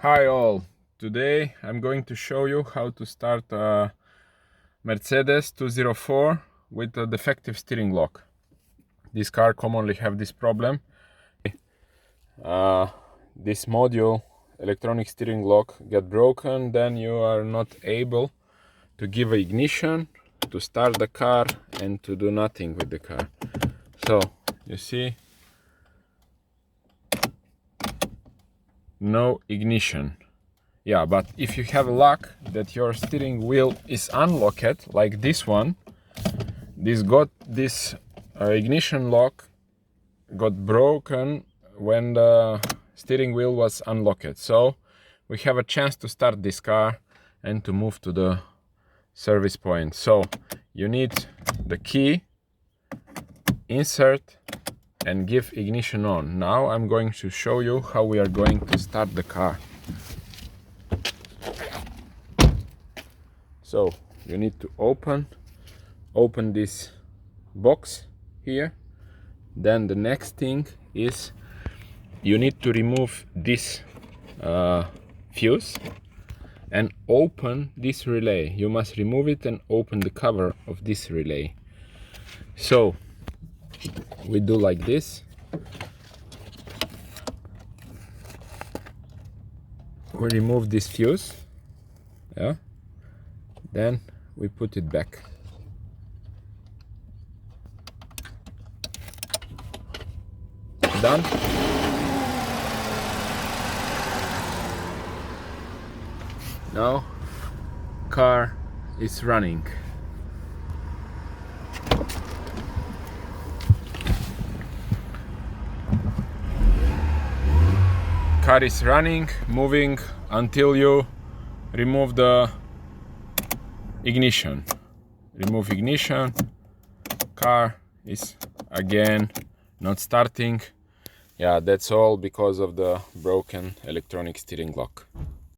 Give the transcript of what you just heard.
Hi all, today I'm going to show you how to start a Mercedes 204 with a defective steering lock. This car commonly have this problem. This module, electronic steering lock, get broken, then you are not able to give ignition, to start the car and to do nothing with the car. So you see, no ignition. Yeah, but if you have luck that your steering wheel is unlocked, like this one, this ignition lock got broken when the steering wheel was unlocked. So we have a chance to start this car and to move to the service point. So you need the key, insert and give ignition on. Now I'm going to show you how we are going to start the car. So you need to open this box here. Then the next thing is you need to remove this fuse and open this relay. You must remove it and open the cover of this relay. So we do like this. We remove this fuse, yeah. Then we put it back. Done. Now car is running. Car is running, moving until you remove the ignition. Remove ignition, car is again not starting. Yeah, that's all because of the broken electronic steering lock.